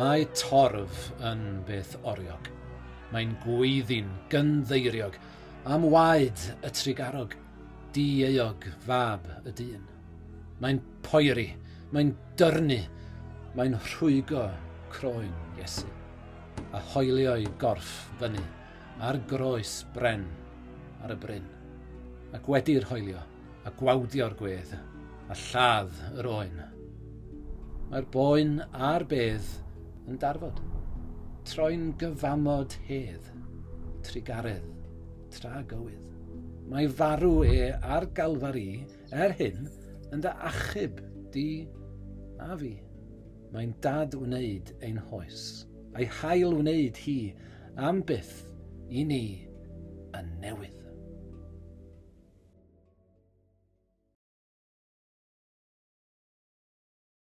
Mae torf yn beth oriog. Mae'n gweiddi'n gynddeiriog, am waed y trigarog, di-eog fab y dyn. Mae'n poeri, mae'n dyrnu, mae'n rhwygo croen Iesu, a hoelio'i gorff fyny, a'r groes bren ar y bryn, ac wedi'r hoelio, a gwawdio'r gwedd, a lladd yr oen. Mae'r boen a'r bedd yn darfod, troi'n gyfamod hedd, trigaredd, tra gywydd. Mae farw ar Galfarî hyn yn dy achub di a fi. Mae'n dadwneud ein hoes, a'i hailwneud hi am byth i ni yn newydd.